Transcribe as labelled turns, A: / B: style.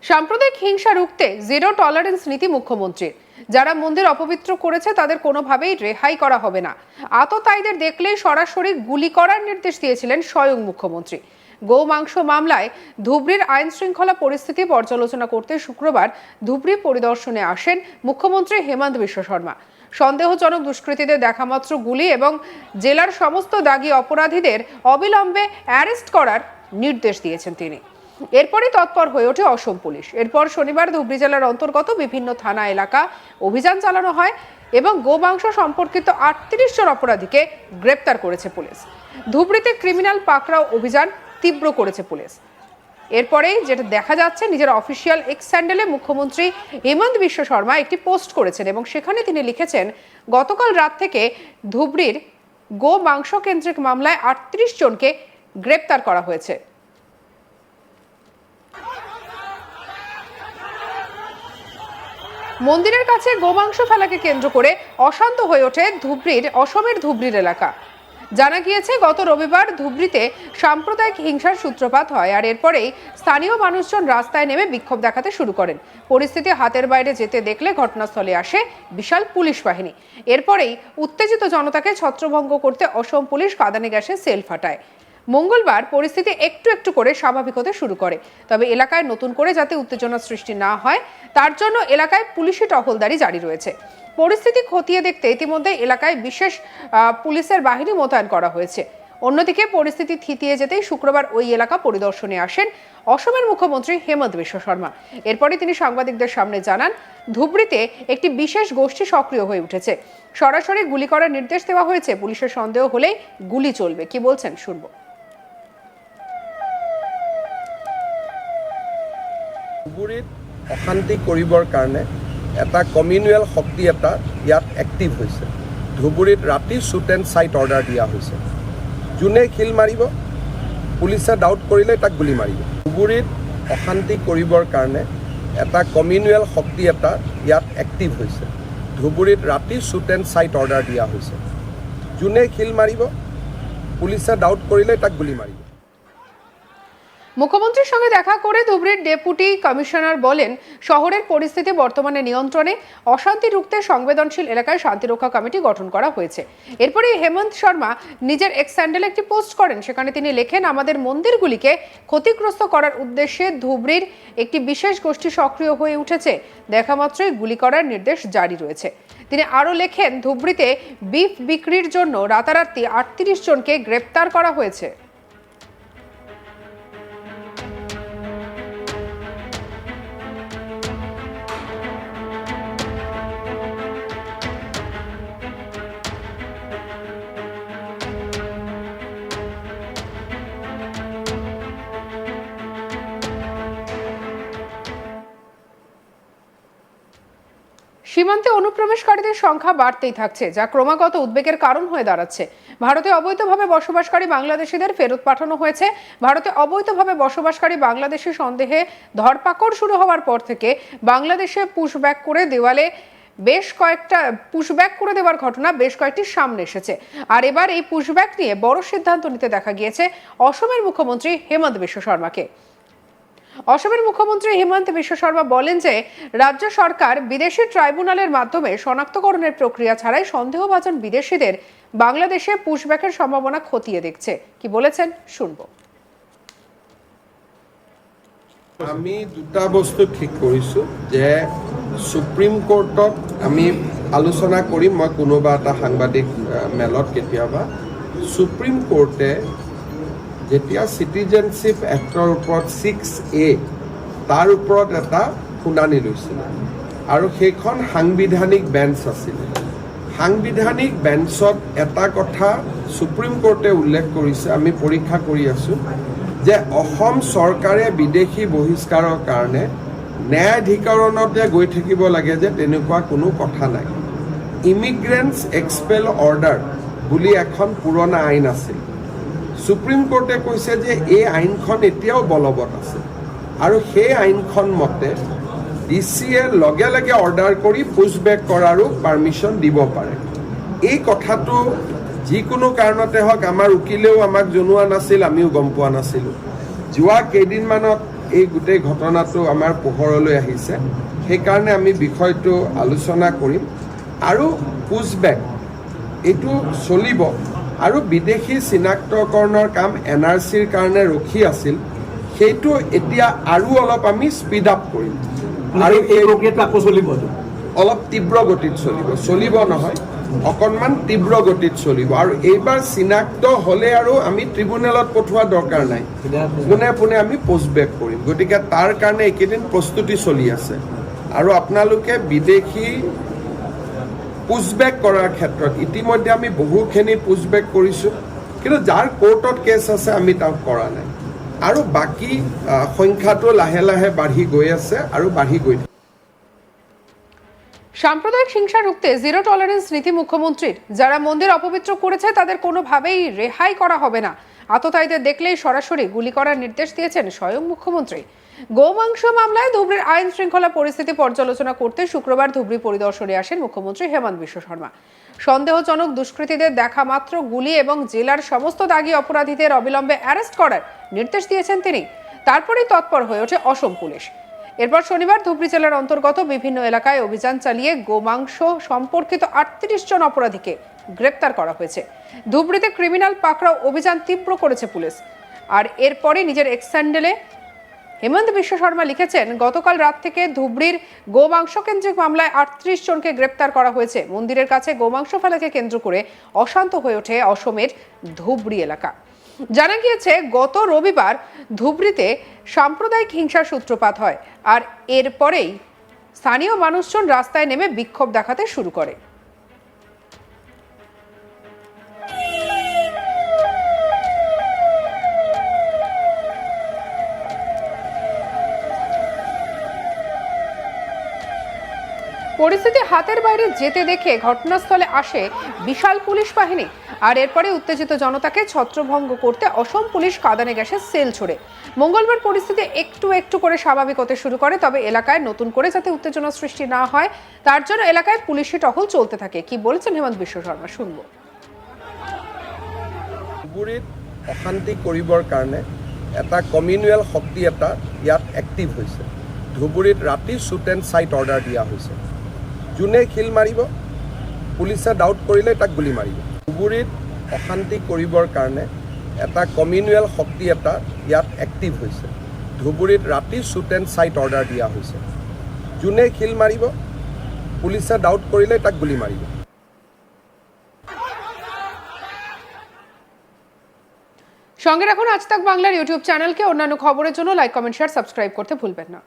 A: সাম্প্রদায়িক হিংসা রুখতে জিরো টলারেন্স নীতি মুখ্যমন্ত্রীর। যারা মন্দির অপবিত্র করেছে তাদের কোনোভাবেই রেহাই করা হবে না। আততায়ীদের দেখলেই সরাসরি গুলি করার নির্দেশ দিয়েছিলেন স্বয়ং মুখ্যমন্ত্রী। গোমাংস মামলায় ধুবড়ীর আইন শৃঙ্খলা পরিস্থিতি পর্যালোচনা করতে শুক্রবার ধুবড়ী পরিদর্শনে আসেন মুখ্যমন্ত্রী হেমন্ত বিশ্ব শর্মা। সন্দেহজনক দুষ্কৃতীদের দেখামাত্র গুলি এবং জেলার সমস্ত দাগী অপরাধীদের অবিলম্বে অ্যারেস্ট করার নির্দেশ দিয়েছেন তিনি। এরপরই তৎপর হয়ে ওঠে অসম পুলিশ। এরপর শনিবার ধুবড়ী জেলার অন্তর্গত বিভিন্ন থানা এলাকা অভিযান চালানো হয় এবং গোমাংস সম্পর্কিত ৩৮ জন অপরাধীকে গ্রেপ্তার করেছে পুলিশ। ধুবড়ীতে ক্রিমিনাল পাকড়াও অভিযান তীব্র করেছে পুলিশ। এরপরেই যেটা দেখা যাচ্ছে, নিজের অফিসিয়াল এক্স হ্যান্ডেলে মুখ্যমন্ত্রী হেমন্ত বিশ্ব শর্মা একটি পোস্ট করেছেন এবং সেখানে তিনি লিখেছেন, গতকাল রাত থেকে ধুবড়ীর গোমাংস কেন্দ্রিক মামলায় ৩৮ জনকে গ্রেপ্তার করা হয়েছে। মন্দিরের কাছে গোমাংস ফেলাকে কেন্দ্র করে অশান্ত হয়ে ওঠে অসমের ধুবড়ীর এলাকা। জানা গিয়েছে, গত রবিবার ধুবড়ীতে সাম্প্রদায়িক হিংসার সূত্রপাত হয়, আর এরপরেই স্থানীয় মানুষজন রাস্তায় নেমে বিক্ষোভ দেখাতে শুরু করেন। পরিস্থিতি হাতের বাইরে যেতে দেখলে ঘটনাস্থলে আসে বিশাল পুলিশ বাহিনী। এরপরেই উত্তেজিত জনতাকে ছত্রভঙ্গ করতে অসম পুলিশ কাঁদানে গ্যাসে সেল ফাটায়। মঙ্গলবার পরিস্থিতি একটু একটু করে স্বাভাবিক হতে শুরু করে, তবে এলাকায় নতুন করে যাতে উত্তেজনা সৃষ্টি না হয় তার জন্য এলাকায় পুলিশি টহলদারি জারি রয়েছে। পরিস্থিতি খতিয়ে দেখতে ইতিমধ্যে এলাকায় বিশেষ পুলিশের বাহিনী মোতায়েন করা হয়েছে। অন্যদিকে পরিস্থিতি থিতিয়ে যেতেই শুক্রবার ওই এলাকা পরিদর্শনে আসেন অসমের মুখ্যমন্ত্রী হেমন্ত বিশ্ব শর্মা। এরপরে তিনি সাংবাদিকদের সামনে জানান, ধুবড়ীতে একটি বিশেষ গোষ্ঠী সক্রিয় হয়ে উঠেছে। সরাসরি গুলি করার নির্দেশ দেওয়া হয়েছে। পুলিশের সন্দেহ হলেই গুলি চলবে। কি বলছেন শুনবো।
B: ধুবুৰীত অশান্তি কৰিবৰ কাৰণে এটা কমিউনেল শক্তি এটা ইয়াত এক্টিভ হৈছে। ধুবুৰীত ৰাতি শ্বুট এণ্ড চাইট অৰ্ডাৰ দিয়া হৈছে। যোনে খিল মাৰিব, পুলিচে ডাউট কৰিলে তাক গুলি মাৰিব। ধুবুৰীত অশান্তি কৰিবৰ কাৰণে এটা কমিউনেল শক্তি এটা ইয়াত এক্টিভ হৈছে। ধুবুৰীত ৰাতি শ্বুট এণ্ড চাইট অৰ্ডাৰ দিয়া হৈছে। যোনে খিল মাৰিব, পুলিচে ডাউট কৰিলে তাক গুলি মাৰিব।
A: মুখ্যমন্ত্রীর সঙ্গে দেখা করে ধুবড়ীর ডেপুটি কমিশনার বলেন, শহরের পরিস্থিতি বর্তমানে নিয়ন্ত্রণে। অশান্তি রুখতে সংবেদনশীল এলাকায় শান্তিরক্ষা কমিটি গঠন করা হয়েছে। এরপরে হেমন্ত শর্মা নিজের এক্স হ্যান্ডেলে একটি পোস্ট করেন। সেখানে তিনি লেখেন, আমাদের মন্দিরগুলিকে ক্ষতিগ্রস্ত করার উদ্দেশ্যে ধুবড়ীর একটি বিশেষ গোষ্ঠী সক্রিয় হয়ে উঠেছে। দেখা মাত্রই গুলি করার নির্দেশ জারি রয়েছে। তিনি আরও লেখেন, ধুবড়ীতে বিফ বিক্রির জন্য রাতারাতি ৩৮ জনকে গ্রেপ্তার করা হয়েছে। সীমান্তে অনুপ্রবেশকারীদের সংখ্যা বাড়তেই থাকছে, যা ক্রমাগত উদ্বেগের কারণ হয়ে দাঁড়াচ্ছে। ভারতে অবৈধভাবে বসবাসকারী বাংলাদেশিদের ফেরত পাঠানো হয়েছে। ভারতে অবৈধভাবে বসবাসকারী বাংলাদেশি সন্দেহে ধরপাকড় শুরু হওয়ার পর থেকে বাংলাদেশে পুশব্যাক করে দেওয়ার ঘটনা বেশ কয়েকটি সামনে এসেছে। আর এবার এই পুশব্যাক নিয়ে বড় সিদ্ধান্ত নিতে দেখা গিয়েছে অসমের মুখ্যমন্ত্রী হেমন্ত বিশ্ব শর্মাকে। অসমের মুখ্যমন্ত্রী হেমন্ত বিশ্ব শর্মা বলেন যে, রাজ্য সরকার বিদেশি ট্রাইব্যুনালের মাধ্যমে শনাক্তকরণের প্রক্রিয়া ছাড়াই সন্দেহভাজন বিদেশিদের বাংলাদেশে পুশব্যাকের সম্ভাবনা খতিয়ে দেখছে। কি বলেছেন শুনবো।
B: আমি দুটা বস্তু ঠিক কৰিছোঁ যে সুপ্ৰিম কোৰ্টত আমি আলোচনা কৰিম। মই কোনোবা এটা সাংবাদিক মেলত কেতিয়াবা সুপ্ৰিম কোৰ্টে যেতিয়া চিটিজেনশ্বিপ এক্টৰ ওপৰত 6A তাৰ ওপৰত এটা শুনানি লৈছিল, আৰু সেইখন সাংবিধানিক বেঞ্চ আছিল। সাংবিধানিক বেঞ্চত এটা কথা সুপ্ৰিম কোৰ্টে উল্লেখ কৰিছে, আমি পৰীক্ষা কৰি আছোঁ, যে অসম চৰকাৰে বিদেশী বহিষ্কাৰৰ কাৰণে ন্যায়াধিকৰণতে গৈ থাকিব লাগে যে তেনেকুৱা কোনো কথা নাই। ইমিগ্ৰেণ্টছ এক্সপেল অৰ্ডাৰ বুলি এখন পুৰণা আইন আছিল। সুপ্ৰিম কোৰ্টে কৈছে যে এই আইনখন এতিয়াও বলবৎ আছে, আৰু সেই আইনখন মতে DCয়ে লগে লগে অৰ্ডাৰ কৰি পুছবেক কৰাৰো পাৰ্মিশ্যন দিব পাৰে। এই কথাটো যিকোনো কাৰণতে হওক আমাৰ উকিলেও আমাক জনোৱা নাছিল, আমিও গম পোৱা নাছিলোঁ। যোৱা কেইদিনমানত এই গোটেই ঘটনাটো আমাৰ পোহৰলৈ আহিছে সেইকাৰণে আমি বিষয়টো আলোচনা কৰিম আৰু পুছবেক এইটো চলিব আৰু বিদেশী চিনাক্তকৰণৰ কাম NRCৰ কাৰণে ৰখি আছিল সেইটো এতিয়া আৰু অলপ আমি স্পীড আপ কৰিম
C: আৰু এই প্ৰক্ৰিয়াটো আকৌ চলিব
B: অলপ তীব্ৰ গতিত চলিব নহয় অকণমান তীব্ৰ গতিত চলিব আৰু এইবাৰ চিনাক্ত হ'লে আৰু আমি ট্ৰিবুনেলত পঠোৱা দৰকাৰ নাই পোনে পোনে আমি পোষ্টবেক কৰিম গতিকে তাৰ কাৰণে এইকেইদিন প্ৰস্তুতি চলি আছে আৰু আপোনালোকে বিদেশী পুছবেক কৰাৰ ক্ষেত্ৰত ইতিমধ্যে আমি বহুখিনি পুছবেক কৰিছোঁ কিন্তু যাৰ কোৰ্টত কেছ আছে আমি তাক কৰা নাই আৰু বাকী সংখ্যাটো লাহে লাহে বাঢ়ি গৈ আছে আৰু বাঢ়ি গৈ
A: সাম্প্রদায়িক হিংসা রুখতে জিরো টলারেন্স নীতি মুখ্যমন্ত্রীর যারা মন্দির অপবিত্র করেছে তাদের কোনোভাবেই রেহাই করা হবে না আততায়ীদের দেখলেই সরাসরি গুলি করার নির্দেশ দিয়েছেন স্বয়ং মুখ্যমন্ত্রী গোমাংস মামলায় ধুবড়ির আইন শৃঙ্খলা পরিস্থিতি পর্যালোচনা করতে শুক্রবার ধুবড়ি পরিদর্শনে আসেন মুখ্যমন্ত্রী হেমন্ত বিশ্ব শর্মা সন্দেহজনক দুষ্কৃতীদের দেখা মাত্র গুলি এবং জেলার সমস্ত দাগী অপরাধীদের অবিলম্বে অ্যারেস্ট করার নির্দেশ দিয়েছেন তিনি তারপরেই তৎপর হয়ে ওঠে অসম পুলিশ এরপর শনিবার ধুবড়ি জেলার অন্তর্গত বিভিন্ন এলাকায় অভিযান চালিয়ে গোমাংস সম্পর্কিত ৩৮ জন অপরাধীকে গ্রেপ্তার করা হয়েছে ধুবড়িতে ক্রিমিনাল পাকড়াও অভিযান তীব্র করেছে পুলিশ আর এরপরে নিজের এক্স হ্যান্ডেলে হেমন্ত বিশ্ব শর্মা লিখেছেন গতকাল রাত থেকে ধুবড়ির গোমাংস কেন্দ্রিক মামলায় ৩৮ জনকে গ্রেপ্তার করা হয়েছে মন্দিরের কাছে গোমাংস ফেলাকে কেন্দ্র করে অশান্ত হয়ে ওঠে অসমের ধুবড়ি এলাকা জানা গিয়েছে গত রবিবার ধুবড়িতে সাম্প্রদায়িক হিংসার সূত্রপাত হয় আর এরপরেই স্থানীয় মানুষজন রাস্তায় নেমে বিক্ষোভ দেখাতে শুরু করে পরিস্থিতি হাতের বাইরে যেতে দেখে ঘটনাস্থলে আসে বিশাল পুলিশ বাহিনী আর এরপরে উত্তেজিত জনতাকে ছত্রভঙ্গ করতে অসম পুলিশ কাঁদানে গ্যাসের সেল ছোড়ে মঙ্গলবার পরিস্থিতি একটু একটু করে স্বাভাবিক হতে শুরু করে তবে এলাকায় নতুন করে যাতে উত্তেজনা সৃষ্টি না হয় তার জন্য এলাকায় পুলিশি টহল চলতে থাকে কি বলেছেন হেমন্ত বিশ্ব শর্মা শুনবো
B: ধুবুৰীত অশান্তি কৰিবৰ কাৰণে এটা কমিউনেল শক্তি এটা ইয়াত এক্টিভ হৈছে ধুবুৰীত ৰাতি শ্বুট এণ্ড চাইট অৰ্ডাৰ দিয়া হৈছে যোনে খিল মাৰিব পুলিচে ডাউট কৰিলে তাক গুলি মাৰিব ধুবুৰীত অশান্তি কৰিবৰ কাৰণে এটা কমিউনেল শক্তি এটা ইয়াত এক্টিভ হৈছে ধুবুৰীত ৰাতি শ্বুট এণ্ড চাইট অৰ্ডাৰ দিয়া হৈছে যোনে খিল মাৰিব পুলিচে ডাউট কৰিলে তাক গুলি মাৰিব
A: সঙ্গে রাখুন আজ তাক বাংলার ইউটিউব চ্যানেলকে অন্যান্য খবরের জন্য লাইক কমেন্ট শেয়ার সাবস্ক্রাইব করতে ভুলবেন না